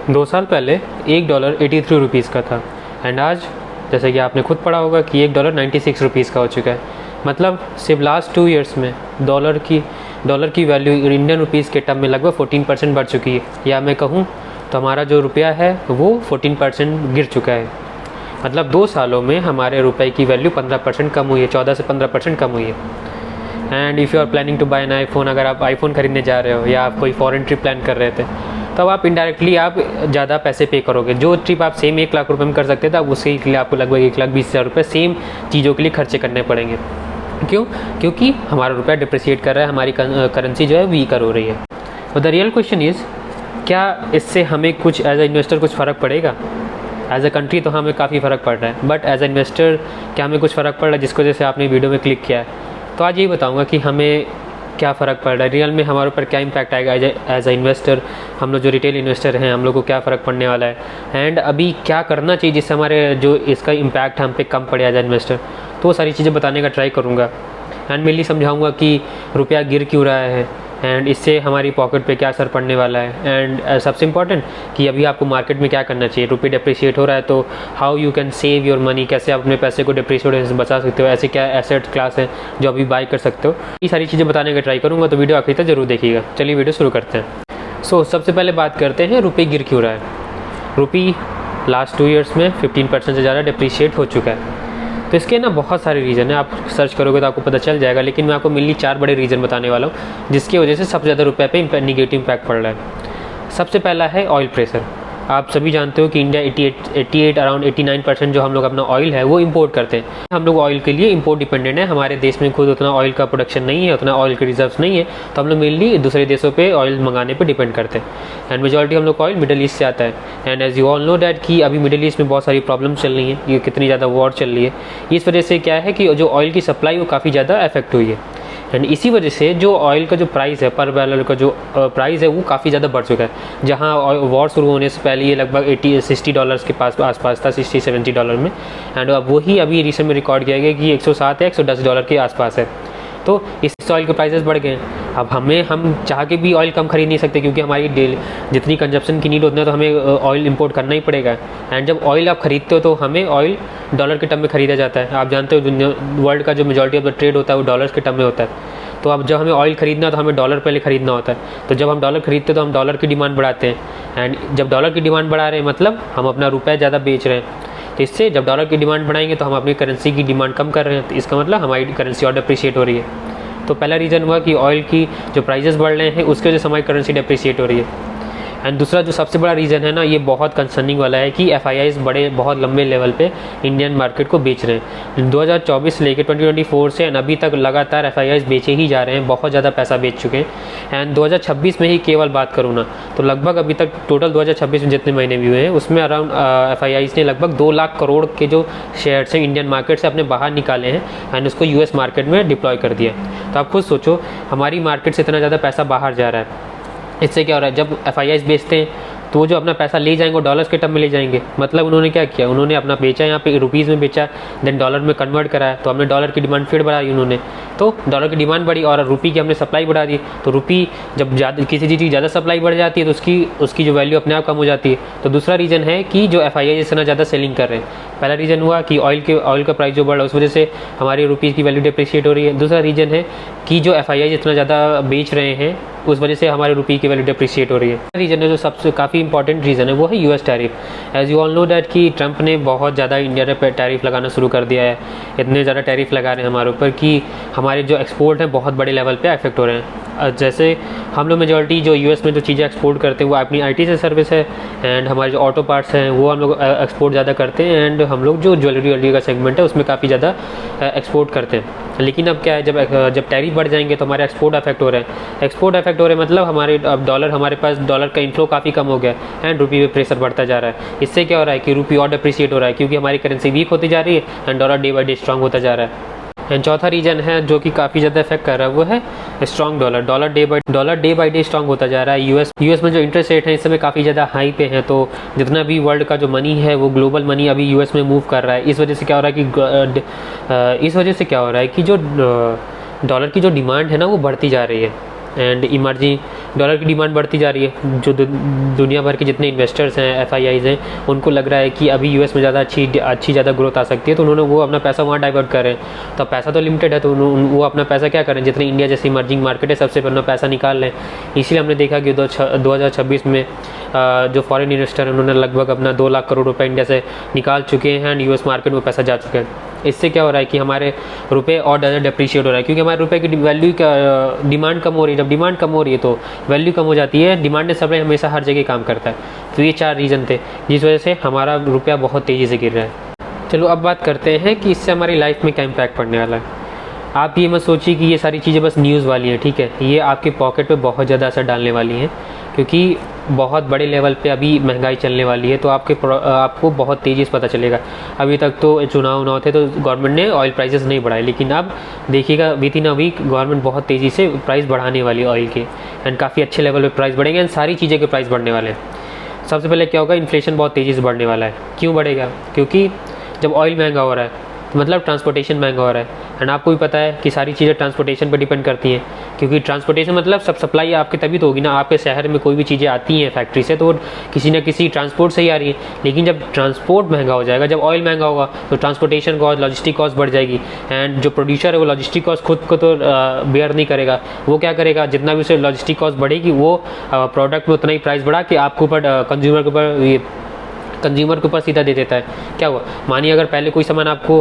2 साल पहले $1 83 रुपीज़ का था एंड आज जैसे कि आपने खुद पढ़ा होगा कि $1 96 रुपीज़ का हो चुका है। मतलब सिर्फ लास्ट 2 ईयर्स में डॉलर की वैल्यू इंडियन रुपीज़ के टर्म में लगभग 14% बढ़ चुकी है, या मैं कहूँ तो हमारा जो रुपया है वो 14% गिर चुका है। मतलब 2 सालों में हमारे रुपए की वैल्यू 15% कम हुई है, 14 से 15% कम हुई है। And if you are planning to buy an iPhone, अगर आप आईफोन खरीदने जा रहे हो या आप कोई फॉरेन ट्रिप प्लान कर रहे थे, तब आप इनडायरेक्टली आप ज़्यादा पैसे पे करोगे। जो ट्रिप आप सेम 1 लाख रुपए में कर सकते थे, अब उसके लिए आपको लगभग 1,20,000 रुपये सेम चीज़ों के लिए खर्चे करने पड़ेंगे। क्यों? क्योंकि हमारा रुपया डिप्रिशिएट कर रहा है, हमारी करेंसी जो है वीकर हो रही है। तो द रियल क्वेश्चन इज़, क्या इससे हमें कुछ एज ए इन्वेस्टर कुछ फ़र्क पड़ेगा? एज अ कंट्री तो हमें काफ़ी फ़र्क पड़ रहा है, बट एज ए इन्वेस्टर क्या हमें कुछ फ़र्क पड़ रहा है जिसको जैसे आपने वीडियो में क्लिक किया है? तो आज यही बताऊंगा कि हमें क्या फ़र्क पड़ रहा है, रियल में हमारे ऊपर क्या इम्पैक्ट आएगा एज अ इन्वेस्टर। हम लोग जो रिटेल इन्वेस्टर हैं, हम लोग को क्या फ़र्क पड़ने वाला है एंड अभी क्या करना चाहिए जिससे हमारे जो इसका इम्पैक्ट हम पे कम पड़े एज अ इन्वेस्टर। तो वो सारी चीज़ें बताने का ट्राई करूँगा एंड मेनली समझाऊँगा कि रुपया गिर क्यों रहा है एंड इससे हमारी पॉकेट पे क्या असर पड़ने वाला है। एंड सबसे इम्पॉर्टेंट कि अभी आपको मार्केट में क्या करना चाहिए। रुपये डिप्रिशिएट हो रहा है तो how you can save your money, कैसे आप अपने पैसे को डिप्रिशिएट होने से बचा सकते हो, ऐसे क्या एसेट क्लास है जो अभी बाई कर सकते हो। ये सारी चीज़ें बताने का ट्राई करूँगा, तो वीडियो आखिर तक जरूर देखिएगा। चलिए वीडियो शुरू करते हैं। सबसे पहले बात करते हैं रुपये गिर क्यों रहा है। रुपये लास्ट 2 ईयर्स में 15% से ज़्यादा डिप्रिशिएट हो चुका है। तो इसके ना बहुत सारे रीज़न है, आप सर्च करोगे तो आपको पता चल जाएगा, लेकिन मैं आपको मेनली 4 बड़े रीज़न बताने वाला हूँ जिसकी वजह से सबसे ज़्यादा रुपये पे निगेटिव इम्पैक्ट पड़ रहा है। सबसे पहला है ऑयल प्रेशर। आप सभी जानते हो कि इंडिया 88 अराउंड 89% जो हम लोग अपना ऑयल है वो इंपोर्ट करते हैं। हम लोग ऑयल के लिए इंपोर्ट डिपेंडेंट है, हमारे देश में खुद उतना ऑयल का प्रोडक्शन नहीं है, उतना ऑयल के रिजर्व्स नहीं है, तो हम लोग मेनली दूसरे देशों पे ऑयल मंगाने पे डिपेंड करते हैं। एंड मेजॉरिटी हम लोग ऑयल मिडिल ईस्ट से आता है। And as you all know that कि अभी मिडिल ईस्ट में बहुत सारी प्रॉब्लम चल रही है, ये कितनी ज़्यादा वॉर चल रही है। इस वजह से क्या है कि जो ऑयल की सप्लाई वो काफ़ी ज़्यादा अफेक्ट हुई है। एंड इसी वजह से जो ऑयल का जो प्राइस है, पर बैरल का जो प्राइस है वो काफ़ी ज़्यादा बढ़ चुका है। जहाँ वॉर शुरू होने से पहले ये लगभग $60 के आसपास था, $60-70 में। एंड अब वही अभी रिसेंट में रिकॉर्ड किया गया कि 107 या $110 के आसपास है। तो इस ऑयल के प्राइसेस बढ़ गए हैं। अब हम चाह के भी ऑयल कम खरीद नहीं सकते, क्योंकि हमारी डेली जितनी कंजप्शन की नीड होती है तो हमें ऑयल इंपोर्ट करना ही पड़ेगा। एंड जब ऑयल आप खरीदते हो तो हमें ऑयल डॉलर के टर्म में खरीदा जाता है। आप जानते हो वर्ल्ड का जो मेजॉरिटी ऑफ द ट्रेड होता है वो डॉलर्स के टर्म में होता है। तो अब जब हमें ऑयल खरीदना है तो हमें डॉलर पहले खरीदना होता है। तो जब हम डॉलर खरीदते हैं तो हम डॉलर की डिमांड बढ़ाते हैं। एंड जब डॉलर की डिमांड बढ़ा रहे हैं मतलब हम अपना रुपया ज़्यादा बेच रहे हैं। तो इससे जब डॉलर की डिमांड बढ़ाएंगे तो हम अपनी करेंसी की डिमांड कम कर रहे हैं, तो इसका मतलब हमारी करेंसी और डिप्रिशिएट हो रही है। तो पहला रीज़न हुआ कि ऑयल की जो प्राइसेस बढ़ रहे हैं उसके वजह से हमारी करेंसी डिप्रिशिएट हो रही है। एंड दूसरा जो सबसे बड़ा रीज़न है ना, ये बहुत कंसर्निंग वाला है कि FIIs बहुत लंबे लेवल पे इंडियन मार्केट को बेच रहे हैं। 2024 से लेकर 2024 से एंड अभी तक लगातार FIIs बेचे ही जा रहे हैं, बहुत ज़्यादा पैसा बेच चुके हैं। एंड 2026 में ही केवल बात करूँ ना तो लगभग अभी तक टोटल 2026 में जितने महीने भी हुए हैं उसमें अराउंड FIIs ने लगभग 2 लाख करोड़ के जो शेयर्स हैं इंडियन मार्केट से अपने बाहर निकाले हैं एंड उसको US मार्केट में डिप्लॉय कर दिया। तो आप खुद सोचो, हमारी मार्केट से इतना ज़्यादा पैसा बाहर जा रहा है। इससे क्या हो रहा है, जब FIIs बेचते हैं तो वो जो अपना पैसा ले जाएंगे वो डॉलर्स के टर्म में ले जाएंगे। मतलब उन्होंने क्या किया, उन्होंने अपना बेचा यहाँ पे रुपीज़ में बेचा, देन डॉलर में कन्वर्ट कराया, तो हमने डॉलर की डिमांड फिर बढ़ाई उन्होंने। तो डॉलर की डिमांड बढ़ी और रुपये की हमने सप्लाई बढ़ा दी। तो रुपये जब ज़्यादा किसी चीज़ की ज़्यादा सप्लाई बढ़ जाती है तो उसकी जो वैल्यू अपने आप कम हो जाती है। तो दूसरा रीज़न है कि जो FIIs इतना ज़्यादा सेलिंग कर रहे हैं। पहला रीज़न हुआ कि ऑयल का प्राइस जो बढ़ रहा है उस वजह से हमारी रुपीज़ की वैल्यू डिप्रिशिएट हो रही है। दूसरा रीज़न है कि जो FIIs इतना ज़्यादा बेच रहे हैं उस वजह से हमारे रुपये की वैल्यू डिप्रिशिएट हो रही है। रीज़न है जो सबसे काफ़ी इंपॉर्टेंट रीज़न है वो है US tariff. As you all know that कि ट्रंप ने बहुत ज़्यादा इंडिया पे टैरिफ लगाना शुरू कर दिया है। इतने ज़्यादा टैरिफ लगा रहे हैं हमारे ऊपर कि हमारे जो एक्सपोर्ट हैं बहुत बड़े लेवल पे अफेक्ट हो रहे हैं। जैसे हम लोग मेजॉरिटी जो US में जो चीज़ें एक्सपोर्ट करते हैं वो अपनी IT से सर्विस है। एंड हमारे जो ऑटो पार्ट्स हैं वो हम लोग एक्सपोर्ट ज़्यादा करते हैं। एंड हम लोग जो ज्वेलरी का सेगमेंट है उसमें काफ़ी ज़्यादा एक्सपोर्ट करते हैं। लेकिन अब क्या है, जब टैरिफ बढ़ जाएंगे तो हमारे एक्सपोर्ट अफेक्ट हो रहे हैं। एक्सपोर्ट अफेक्ट हो रहे हैं मतलब हमारे पास डॉलर का इनफ्लो काफ़ी कम हो गया एंड रुपये पे प्रेशर बढ़ता जा रहा है। इससे क्या हो रहा है कि रुपये और डिप्रिशिएट हो रहा है, क्योंकि हमारी करेंसी वीक होती जा रही है and dollar day by day strong होता जा रहा है। एंड चौथा रीजन है जो कि काफ़ी ज़्यादा इफेक्ट कर रहा है वो है strong dollar day by day strong होता जा रहा है। यूएस में जो इंटरेस्ट रेट है इस समय काफ़ी ज़्यादा हाई पे है। तो जितना भी वर्ल्ड का जो मनी है वो ग्लोबल मनी अभी यूएस में मूव कर रहा है। इस वजह से क्या हो रहा है कि जो डॉलर की जो डिमांड है ना वो बढ़ती जा रही है। एंड डॉलर की डिमांड बढ़ती जा रही है। जो दुनिया भर के जितने इन्वेस्टर्स हैं, FIIs हैं, उनको लग रहा है कि अभी US में ज़्यादा अच्छी ज़्यादा ग्रोथ आ सकती है, तो उन्होंने वो अपना पैसा वहाँ डाइवर्ट कर रहे हैं। तो पैसा तो लिमिटेड है, तो वो अपना पैसा क्या करें, जितने इंडिया जैसी इमर्जिंग मार्केट है सबसे पहले पैसा निकाल लें। इसलिए हमने देखा कि 2026 में जो फॉरेन इन्वेस्टर हैं उन्होंने लगभग अपना 2 लाख करोड़ रुपए इंडिया से निकाल चुके हैं एंड US मार्केट में पैसा जा चुके हैं। इससे क्या हो रहा है कि हमारे रुपए और ज़्यादा डिप्रिशिएट हो रहा है, क्योंकि हमारे रुपए की वैल्यू का डिमांड कम हो रही है। जब डिमांड कम हो रही है तो वैल्यू कम हो जाती है। डिमांड एंड सप्लाई हमेशा हर जगह काम करता है। तो ये 4 रीज़न थे जिस वजह से हमारा रुपया बहुत तेज़ी से गिर रहा है। चलो अब बात करते हैं कि इससे हमारी लाइफ में क्या इम्पैक्ट पड़ने वाला है। आप ये मत सोचिए कि ये सारी चीज़ें बस न्यूज़ वाली हैं, ठीक है। ये आपके पॉकेट पे बहुत ज़्यादा असर डालने वाली हैं, क्योंकि बहुत बड़े लेवल पे अभी महंगाई चलने वाली है। तो आपको बहुत तेज़ी से पता चलेगा। अभी तक तो चुनाव थे तो गवर्नमेंट ने ऑयल प्राइसेस नहीं बढ़ाए, लेकिन अब देखिएगा within a week government बहुत तेज़ी से प्राइस बढ़ाने वाली है ऑयल के, एंड काफ़ी अच्छे लेवल पे प्राइस बढ़ेंगे एंड सारी चीज़ें के प्राइस बढ़ने वाले हैं। सबसे पहले क्या होगा, इन्फ्लेशन बहुत तेज़ी से बढ़ने वाला है। क्यों बढ़ेगा? क्योंकि जब ऑयल महंगा हो रहा है तो मतलब ट्रांसपोर्टेशन महंगा हो रहा है, एंड आपको भी पता है कि सारी चीज़ें ट्रांसपोर्टेशन पर डिपेंड करती हैं, क्योंकि ट्रांसपोर्टेशन मतलब सब सप्लाई आपके तभी तो होगी ना। आपके शहर में कोई भी चीज़ें आती हैं फैक्ट्री से तो वो किसी न किसी ट्रांसपोर्ट से ही आ रही है। लेकिन जब ट्रांसपोर्ट महंगा हो जाएगा, जब ऑयल महंगा होगा, तो ट्रांसपोर्टेशन कॉस्ट, लॉजिस्टिक कॉस्ट बढ़ जाएगी, एंड जो प्रोड्यूसर है वो लॉजिस्टिक कॉस्ट खुद को तो बेयर नहीं करेगा। वो क्या करेगा, जितना भी उसे लॉजिस्टिक कॉस्ट बढ़ेगी वो प्रोडक्ट में उतना ही प्राइस बढ़ा के आपके ऊपर कंज्यूमर के ऊपर सीधा दे देता है। क्या हुआ, मानिए अगर पहले कोई सामान आपको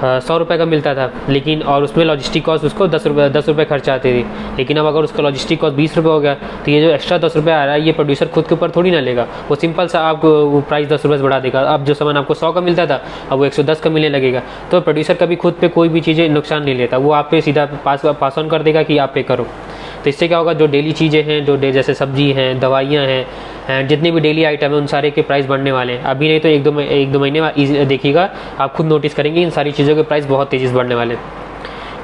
100 रुपये का मिलता था, लेकिन और उसमें लॉजिस्टिक कॉस्ट उसको 10 रुपये खर्च आती थी, लेकिन अब अगर उसका लॉजिस्टिक कॉस्ट 20 रुपये हो गया तो ये जो एक्स्ट्रा 10 रुपये आ रहा है ये प्रोड्यूसर खुद के ऊपर थोड़ी ना लेगा। वो सिंपल सा आपको वो प्राइस 10 रुपये से बढ़ा देगा। अब जो सामान आपको 100 का मिलता था अब वो 110 का मिलने लगेगा। तो प्रोड्यूसर कभी खुद पे कोई भी चीज़ें नुकसान नहीं लेता, वो आप पे सीधा पास ऑन कर देगा कि आप पे करो। तो इससे क्या होगा, जो डेली चीज़ें हैं, जो जैसे सब्जी हैं, दवाइयाँ हैं, एंड जितने भी डेली आइटम है उन सारे के प्राइस बढ़ने वाले हैं। अभी नहीं तो एक दो महीने में देखिएगा, आप खुद नोटिस करेंगे इन सारी चीज़ों के प्राइस बहुत तेज़ी से बढ़ने वाले हैं।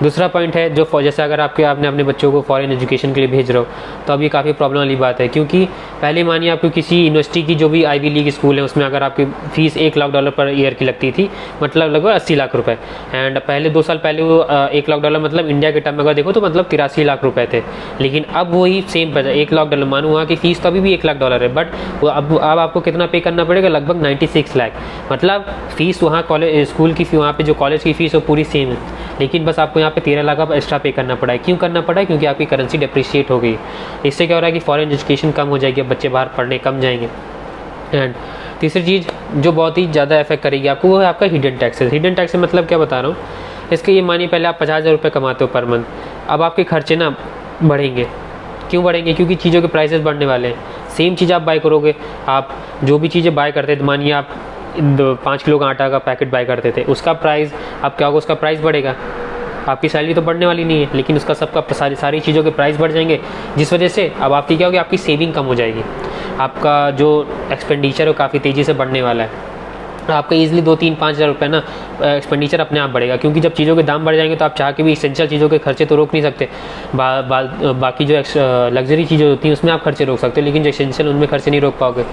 दूसरा पॉइंट है जो जैसे अगर आपने अपने बच्चों को फॉरेन एजुकेशन के लिए भेज रहे हो तो अब ये काफ़ी प्रॉब्लम वाली बात है, क्योंकि पहले मानिए आपको किसी यूनिवर्सिटी की जो भी आईवी लीग स्कूल है उसमें अगर आपकी फ़ीस $1 लाख पर ईयर की लगती थी, मतलब लगभग 80 लाख रुपए, एंड पहले 2 साल पहले वो $1 लाख मतलब इंडिया के टर्म में अगर देखो तो मतलब 83 लाख रुपए थे। लेकिन अब वही सेम पैसा $1 लाख, मानो वहाँ की फ़ीस तो अभी भी $1 लाख है, बट अब आपको कितना पे करना पड़ेगा, लगभग 96 लाख। मतलब फ़ीस वहाँ कॉलेज स्कूल की वहाँ पे जो कॉलेज की फ़ीस वो पूरी सेम है, लेकिन बस आपको यहाँ पे 13 लाख आप एक्स्ट्रा पे करना पड़ा है। क्यों करना पड़ा है? क्योंकि आपकी करेंसी डिप्रिशिएट हो गई। इससे क्या हो रहा है कि फॉरेन एजुकेशन कम हो जाएगी, बच्चे बाहर पढ़ने कम जाएंगे। एंड तीसरी चीज़ जो बहुत ही ज़्यादा इफेक्ट करेगी आपको वो है आपका हिडन टैक्सेस। हिडन टैक्स मतलब क्या बता रहा हूँ, इसके ये मानिए पहले आप 50,000 रुपये कमाते हो पर मंथ, अब आपके खर्चे ना बढ़ेंगे। क्यों बढ़ेंगे? क्योंकि चीज़ों के प्राइसेस बढ़ने वाले हैं। सेम चीज़ आप बाय करोगे, आप जो भी चीज़ें बाय करते थे, मानिए आप 5 किलो का आटा का पैकेट बाय करते थे, उसका प्राइस अब क्या होगा, उसका प्राइस बढ़ेगा। आपकी सैलरी तो बढ़ने वाली नहीं है, लेकिन उसका सबका सारी चीज़ों के प्राइस बढ़ जाएंगे, जिस वजह से अब आपकी क्या होगी, आपकी सेविंग कम हो जाएगी। आपका जो एक्सपेंडिचर है वो काफ़ी तेज़ी से बढ़ने वाला है। आपका ईजिली 2-3-5 हज़ार रुपये ना एक्सपेंडिचर अपने आप बढ़ेगा, क्योंकि जब चीज़ों के दाम बढ़ जाएंगे तो आप चाह के भी इसेंशियल चीज़ों के खर्चे तो रोक नहीं सकते। बाकी जो लग्जरी चीज़ें होती हैं उसमें आप खर्चे रोक सकते हो, लेकिन जो इसेंशियल उनमें खर्चे नहीं रोक पाओगे,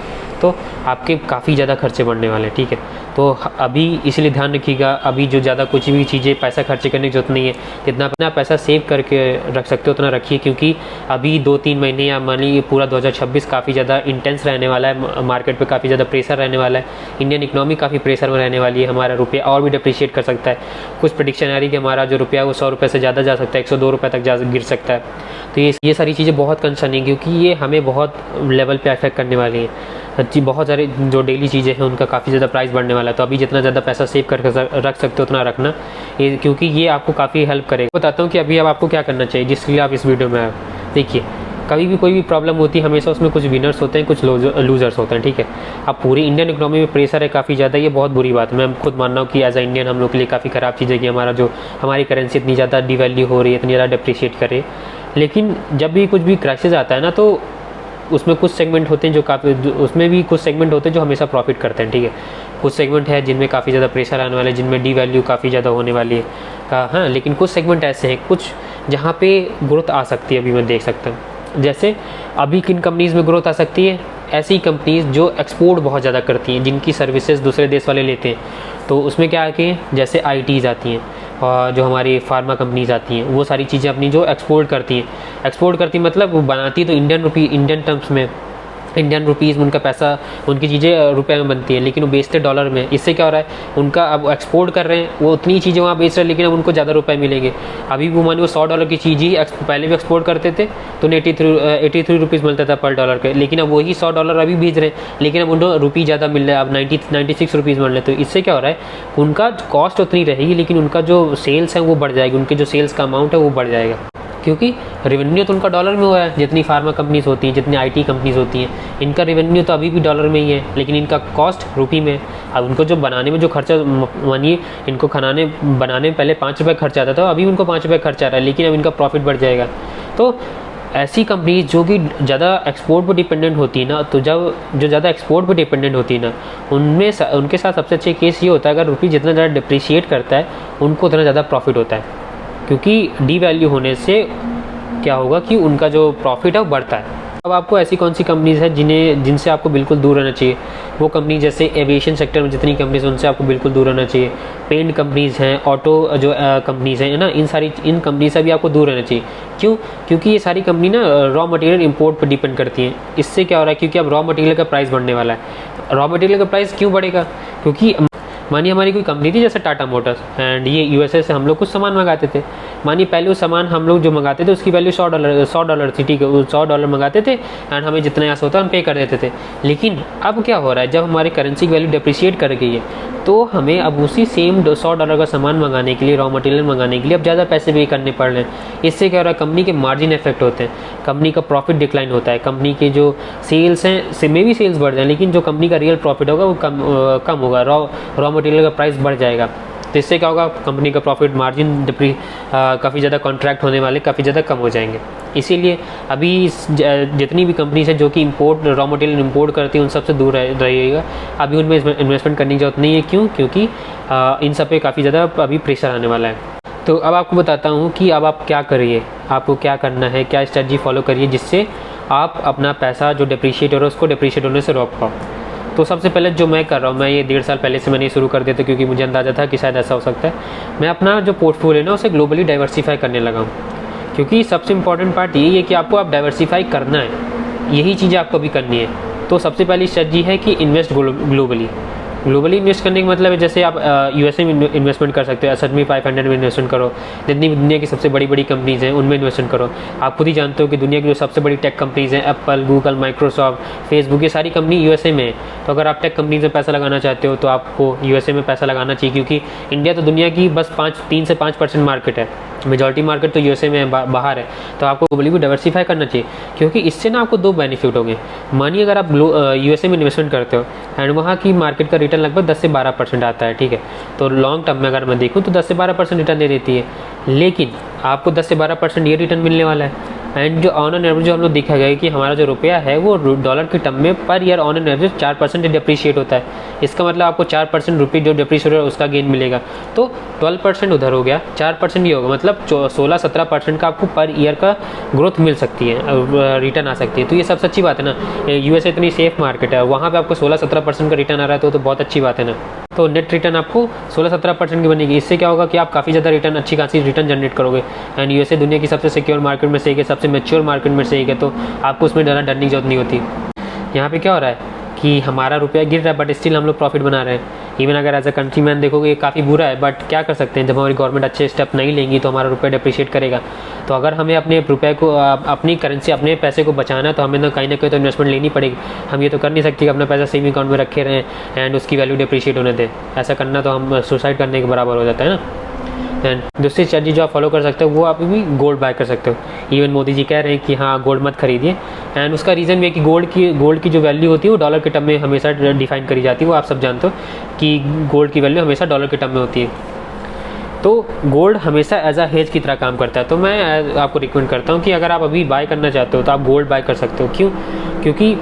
तो आपके काफ़ी ज़्यादा खर्चे बढ़ने वाले हैं। ठीक है, तो अभी इसलिए ध्यान रखिएगा, अभी जो ज़्यादा कुछ भी चीज़ें पैसा खर्चे करने की जरूरत नहीं है। जितना अपना पैसा सेव करके रख सकते हो उतना रखिए, क्योंकि अभी 2-3 महीने या मान लीजिए पूरा 2026 काफ़ी ज़्यादा इंटेंस रहने वाला है। मार्केट पे काफ़ी ज़्यादा प्रेशर रहने वाला है, इंडियन इकोनॉमी काफ़ी प्रेशर में रहने वाली है। हमारा रुपया और भी डिप्रिशिएट कर सकता है। कुछ प्रेडिक्शन आ रही है कि हमारा जो रुपया वो 100 रुपये से ज़्यादा जा सकता है, 102 रुपये तक गिर सकता है। तो ये सारी चीज़ें बहुत कंसर्न है, क्योंकि ये हमें बहुत लेवल पे अफेक्ट करने वाली हैं। बहुत सारे जो डेली चीज़ें हैं उनका काफ़ी ज़्यादा प्राइस बढ़ने वाला है। तो अभी जितना ज़्यादा पैसा सेव करके रख सकते हो उतना रखना, क्योंकि ये आपको काफ़ी हेल्प करेगा। बताता हूँ कि अभी अब आपको क्या करना चाहिए, जिसके लिए आप इस वीडियो में आए। देखिए, कभी भी कोई भी प्रॉब्लम होती है हमेशा उसमें कुछ विनर्स होते हैं, कुछ लूजर्स होते हैं। ठीक है, अब पूरी इंडियन इकोनॉमी में प्रेशर है काफ़ी ज़्यादा, ये बहुत बुरी बात है। मैं खुद मान रहा हूँ कि एज अ इंडियन हम लोग के लिए काफ़ी ख़राब चीज़ है कि हमारी करेंसी इतनी ज़्यादा डिवैल्यू हो रही है, इतनी ज़्यादा डिप्रिशिएट कर रही है। लेकिन जब भी कुछ भी क्राइसिस आता है ना, तो उसमें कुछ सेगमेंट होते हैं जो हमेशा प्रॉफिट करते हैं। ठीक है, कुछ सेगमेंट है जिनमें काफ़ी ज़्यादा प्रेशर आने वाले, जिनमें डिवैल्यू काफ़ी ज़्यादा होने वाली है हाँ, लेकिन कुछ सेगमेंट ऐसे हैं कुछ जहाँ पे ग्रोथ आ सकती है। अभी मैं देख सकता हूँ जैसे अभी किन कंपनीज़ में ग्रोथ आ सकती है, ऐसी कंपनीज़ जो एक्सपोर्ट बहुत ज़्यादा करती हैं, जिनकी सर्विसेज दूसरे देश वाले लेते हैं। तो उसमें क्या आती हैं, जैसे ITs आती हैं। और जो हमारी फार्मा कंपनीज आती हैं वो सारी चीज़ें अपनी जो एक्सपोर्ट करती हैं मतलब वो बनाती तो इंडियन टर्म्स में, इंडियन रुपीज़ में उनका पैसा, उनकी चीज़ें रुपए में बनती है, लेकिन वो बेचते डॉलर में। इससे क्या हो रहा है, उनका अब एक्सपोर्ट कर रहे हैं, वो उतनी चीज़ें वहाँ बेच रहे हैं, लेकिन अब उनको ज़्यादा रुपए मिलेंगे। अभी वो मानिए वो $100 की चीज़ ही पहले भी एक्सपोर्ट करते थे तो उन्हें 83 रुपीज़ मिलता था पर डॉलर के, लेकिन अब वही $100 अभी भेज रहे हैं, लेकिन अब उनको रुपये ज़्यादा मिल रहा है, अब 96 रुपीज़ मिल रहे हैं। तो इससे क्या हो रहा है, उनका कॉस्ट उतनी रहेगी, लेकिन उनका जो सेल्स है वो बढ़ जाएगी, उनके जो सेल्स का अमाउंट है वो बढ़ जाएगा, क्योंकि रेवेन्यू तो उनका डॉलर में हुआ है। जितनी फार्मा कंपनीज होती हैं, जितनी IT कंपनीज होती हैं, इनका रेवेन्यू तो अभी भी डॉलर में ही है, लेकिन इनका कॉस्ट रुपये में। अब उनको जो बनाने में जो खर्चा, मानिए इनको बनाने में पहले ₹5 खर्चा आता था, अभी उनको ₹5 खर्चा आ रहा है, लेकिन अब इनका प्रॉफिट बढ़ जाएगा। तो ऐसी कंपनीज जो कि ज़्यादा एक्सपोर्ट पर डिपेंडेंट होती है ना, तो जो ज़्यादा एक्सपोर्ट पर डिपेंडेंट होती है ना, उनके साथ सबसे अच्छे केस ये होता है, अगर रुपये जितना ज़्यादा डिप्रिशिएट करता है उनको उतना ज़्यादा प्रॉफिट होता है, क्योंकि डीवैल्यू होने से क्या होगा कि उनका जो प्रॉफिट है वो बढ़ता है। अब आपको ऐसी कौन सी कंपनीज है जिनसे आपको बिल्कुल दूर रहना चाहिए, वो कंपनी जैसे एविएशन सेक्टर में जितनी कंपनीज हैं उनसे आपको बिल्कुल दूर रहना चाहिए। पेंट कंपनीज हैं, ऑटो जो कंपनीज हैं ना, इन कंपनी से भी आपको दूर रहना चाहिए। क्यों? क्योंकि ये सारी कंपनी ना रॉ मटेरियल इंपोर्ट पर डिपेंड करती हैं। इससे क्या हो रहा है, क्योंकि अब रॉ मटेरियल का प्राइस बढ़ने वाला है। रॉ मटेरियल का प्राइस क्यों बढ़ेगा? क्योंकि मानिए हमारी कोई कंपनी थी जैसे टाटा मोटर्स, एंड ये USA से हम लोग कुछ सामान मंगाते थे। मानिए पहले वो सामान हम लोग जो मंगाते थे उसकी वैल्यू $100 थी, ठीक है, $100 मंगाते थे एंड हमें जितना यहाँ से होता है हम पे कर देते थे। लेकिन अब क्या हो रहा है, जब हमारी करेंसी की वैल्यू डिप्रिशिएट कर गई है, तो हमें अब उसी सेम $100 का सामान मंगाने के लिए, रॉ मटेरियल मंगाने के लिए अब ज़्यादा पैसे पे करने पड़ रहे हैं। इससे क्या हो रहा है, कंपनी के मार्जिन इफेक्ट होते हैं, कंपनी का प्रॉफिट डिक्लाइन होता है, कंपनी के जो सेल्स हैं से में भी सेल्स बढ़ जाए, लेकिन जो कंपनी का रियल प्रॉफिट होगा वो कम होगा, रॉ मटेरियल का प्राइस बढ़ जाएगा। तो इससे क्या होगा, कंपनी का प्रॉफिट मार्जिन काफ़ी ज़्यादा कॉन्ट्रैक्ट होने वाले काफ़ी ज़्यादा कम हो जाएंगे। इसीलिए अभी जितनी भी कंपनीज है जो कि रॉ मटेरियल इंपोर्ट करती है उन सबसे दूर रहिएगा। अभी उनमें इन्वेस्टमेंट करने की जरूरत नहीं है। क्यों? क्योंकि इन सब पे काफ़ी ज़्यादा अभी प्रेशर आने वाला है। तो अब आपको बताता हूँ कि अब आप क्या करिए, आपको क्या करना है, क्या स्ट्रेटजी फॉलो करिए जिससे आप अपना पैसा जो डिप्रिशिएट हो रहा है उसको डिप्रिशिएट होने से रोक पाओ। तो सबसे पहले जो मैं कर रहा हूँ, मैं ये 1.5 साल पहले से मैंने शुरू कर दिया था, क्योंकि मुझे अंदाज़ा था कि शायद ऐसा हो सकता है। मैं अपना जो पोर्टफोलियो है ना उसे ग्लोबली डाइवर्सिफाई करने लगा हूँ, क्योंकि सबसे इंपॉर्टेंट पार्ट यही है कि आप डाइवर्सिफाई करना है, यही चीज़ें आपको भी करनी है। तो सबसे पहली स्ट्रेटजी है कि इन्वेस्ट ग्लोबली इन्वेस्ट करने का मतलब है जैसे आप USA में इन्वेस्टमेंट कर सकते हो, S&P 500 में इन्वेस्टमेंट करो, जितनी भी दुनिया की सबसे बड़ी कंपनीज़ हैं उनमें इन्वेस्टमेंट करो। आप खुद ही जानते हो कि दुनिया की जो सबसे बड़ी टेक कंपनीज़ हैं, एप्पल, गूगल, माइक्रोसॉफ्ट, फेसबुक, ये सारी कंपनी USA में है। तो अगर आप टेक कंपनीज में पैसा लगाना चाहते हो तो आपको USA में पैसा लगाना चाहिए, क्योंकि इंडिया तो दुनिया की बस 3 से 5% मार्केट है, मेजॉरिटी मार्केट तो USA में बाहर है। तो आपको ग्लोबली भी डाइवर्सिफाई करना चाहिए, क्योंकि इससे ना आपको 2 बेनिफिट होंगे। मानिए अगर आप USA में इन्वेस्टमेंट करते हो एंड वहाँ की मार्केट का रिटर्न लगभग 10 से 12% आता है, ठीक है, तो लॉन्ग टर्म में अगर मैं देखूँ तो 10 से 12% रिटर्न दे देती है, लेकिन आपको 10 से 12% ये रिटर्न मिलने वाला है। एंड जो ऑन एन एवरेज जो हम लोग देखा गया कि हमारा जो रुपया है वो डॉलर के टर्म में per year on an average 4% depreciate होता है। इसका मतलब आपको 4% रुपये जो डिप्रिशिएट हो रहा है उसका गेन मिलेगा। तो 12% उधर हो गया, 4% ये होगा, मतलब 16-17% का आपको पर ईयर का ग्रोथ मिल सकती है, रिटर्न आ सकती है। तो ये सबसे अच्छी बात है ना, USA इतनी सेफ मार्केट है, वहाँ पर आपको 16-17% का रिटर्न आ रहा है तो बहुत अच्छी बात है ना। तो नेट रिटर्न आपको 16-17% की बनेगी। इससे क्या होगा कि आप काफ़ी ज़्यादा रिटर्न, अच्छी खासी रिटर्न जनरेट करोगे। एंड USA दुनिया की सबसे सिक्योर मार्केट में से एक है, सबसे मैच्योर मार्केट में से एक है, तो आपको उसमें ज़्यादा डरने की जरूरत नहीं होती। यहाँ पे क्या हो रहा है कि हमारा रुपया गिर रहा है बट स्टिल हम लोग प्रॉफिट बना रहे हैं। इवन अगर एज अ कंट्री मैन देखोगे ये काफ़ी बुरा है, बट क्या कर सकते हैं, जब हमारी गवर्नमेंट अच्छे स्टेप नहीं लेंगी तो हमारा रुपया डिप्रिशिएट करेगा। तो अगर हमें अपने रुपये को, अपनी करेंसी, अपने पैसे को बचाना है तो हमें ना कहीं तो इन्वेस्टमेंट लेनी पड़ेगी। हम ये तो कर नहीं सकते कि अपना पैसा सेविंग अकाउंट में रखे रहें एंड उसकी वैल्यू डिप्रिशिएट होने दें। ऐसा करना तो हम सुसाइड करने के बराबर हो जाता है ना। एंड दूसरी स्ट्रेटजी जो आप फॉलो कर सकते हो वो आप भी गोल्ड बाय कर सकते हो। इवन मोदी जी कह रहे हैं कि हाँ गोल्ड मत खरीदिए, एंड उसका रीज़न भी है कि गोल्ड की जो वैल्यू होती है वो डॉलर के टर्म में हमेशा डिफाइन करी जाती है। वो आप सब जानते हो कि गोल्ड की वैल्यू हमेशा डॉलर के टर्म में होती है। तो गोल्ड हमेशा एज अ हेज की तरह काम करता है। तो मैं आपको रिकमेंड करता हूँ कि अगर आप अभी बाय करना चाहते हो तो आप गोल्ड बाय कर सकते हो। क्यों? क्योंकि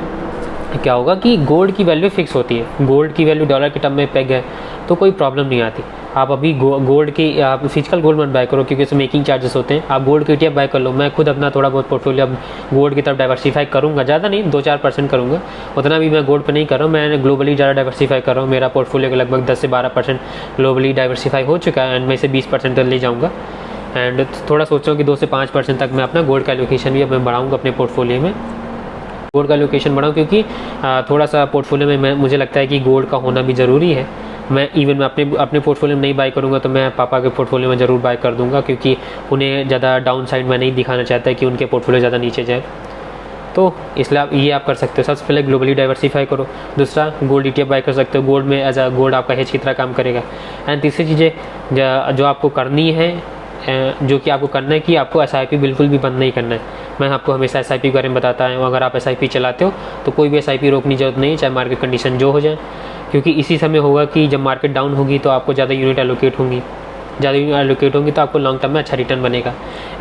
क्या होगा कि गोल्ड की वैल्यू फिक्स होती है, गोल्ड की वैल्यू डॉलर के टर्म में पेग है तो कोई प्रॉब्लम नहीं आती। आप अभी गोल्ड की आप फिजिकल गोल्ड मत बाय करो क्योंकि उसमें मेकिंग चार्जेस होते हैं। आप गोल्ड की ETF बाय कर लो। मैं खुद अपना थोड़ा बहुत पोर्टफोलियो अब गोल्ड की तरफ डाइवर्सीफाई करूँगा, ज़्यादा नहीं 2-4% करूँगा, उतना भी मैं गोल्ड पे नहीं कर रहा हूँ। मैं ग्लोबली ज़्यादा डाइवर्सीफाई कर रहा हूँ। मेरा पोर्टफोलियो लगभग 10 से 12% ग्लोबली डाइवर्सीफाई हो चुका है एंड मैं इसे 20% तक ले जाऊँगा। एंड थोड़ा सोच रहा हूँ कि 2 से 5% तक मैं अपना गोल्ड का एलोकेशन भी अब मैं बढ़ाऊँगा अपने पोर्टफोलियो में। गोल्ड का एलोकेशन बढ़ाऊँ क्योंकि थोड़ा सा पोर्टफोलियो में मुझे लगता है कि गोल्ड का होना भी ज़रूरी है। मैं अपने पोर्टफोलियो में नहीं बाय करूँगा तो मैं पापा के पोर्टफोलियो में ज़रूर बाय कर दूँगा क्योंकि उन्हें ज़्यादा डाउन साइड में नहीं दिखाना चाहता है कि उनके पोर्टफोलियो ज़्यादा नीचे जाए। तो इसलिए आप कर सकते हो। सबसे पहले ग्लोबली डाइवर्सीफाई करो। दूसरा, गोल्ड ETF बाय कर सकते हो। गोल्ड में एज अ गोल्ड आपका हेज की तरह काम करेगा। एंड तीसरी चीज़ें जो आपको करनी है, जो कि आपको करना है कि आपको SIP बिल्कुल भी बंद नहीं करना है। मैं आपको हमेशा SIP के बारे में बताता हूँ। अगर आप SIP चलाते हो तो कोई भी SIP रोकने की जरूरत नहीं है, चाहे मार्केट कंडीशन जो हो जाए, क्योंकि इसी समय होगा कि जब मार्केट डाउन होगी तो आपको ज़्यादा यूनिट एलोकेट होंगी, तो आपको लॉन्ग टर्म में अच्छा रिटर्न बनेगा।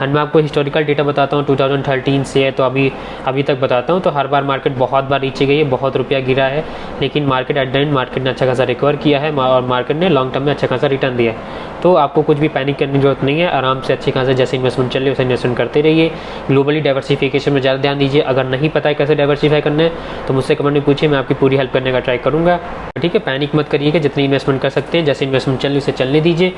एंड मैं आपको हिस्टोरिकल डेटा बताता हूँ 2013 से है तो अभी तक बताता हूँ। तो हर बार मार्केट बहुत बार नीचे गई है, बहुत रुपया गिरा है, लेकिन market at the end market ने अच्छा खासा रिकवर किया है और मार्केट ने लॉन्ग टर्म में अच्छा खासा रिटर्न दिया है। तो आपको कुछ भी पैनिक करने की जरूरत नहीं है। आराम से अच्छी खासा जैसे इन्वेस्टमेंट चल रही है वैसे इन्वेस्टमेंट करते रहिए। ग्लोबली डाइवर्सिफिकेशन में ज़्यादा ध्यान दीजिए। अगर नहीं पता है कैसे डाइवर्सीफाई करना है तो मुझसे कमेंट में पूछिए, मैं आपकी पूरी हेल्प करने का ट्राई करूँगा। ठीक है, पैनिक मत करिएगा। जितनी इन्वेस्टमेंट कर सकते हैं, जैसे इन्वेस्टमेंट चल रही उसे चलने दीजिए।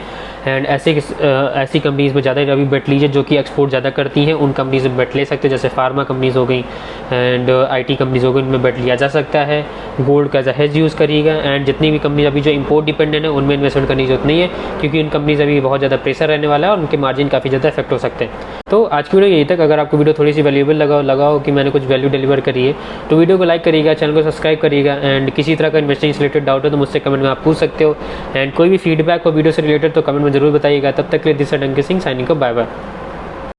एंड ऐसी कंपनीज़ में ज़्यादा अभी बेट लीजिए जो कि एक्सपोर्ट ज़्यादा करती हैं। उन कंपनीज में बेट ले सकते हैं, जैसे फार्मा कंपनीज़ हो गई एंड IT कंपनीज़ हो गई, उनमें बेट लिया जा सकता है। गोल्ड का हेज यूज़ करिएगा। एंड जितनी भी कंपनी अभी जो इंपोर्ट डिपेंडेंट है उनमें इन्वेस्टमेंट करने की जरूरत नहीं है क्योंकि उन कंपनीज़ अभी बहुत ज़्यादा प्रेशर रहने वाला है और उनके मार्जिन काफ़ी ज़्यादा इफेक्ट हो सकते हैं। तो आज की वीडियो यही तक। अगर आपको वीडियो थोड़ी सी वैल्यूएबल लगाओ कि मैंने कुछ वैल्यू डिलीवर करी है तो वीडियो को लाइक करिएगा, चैनल को सब्सक्राइब करिएगा। एंड किसी तरह का इन्वेस्टिंग से रिलेटेड डाउट है तो मुझसे कमेंट में आप पूछ सकते हो। एंड कोई भी फीडबैक हो वीडियो से रिलेटेड तो कमेंट में जरूर बताइएगा। तब तक के लिए this is Dunki Singh signing off, bye bye.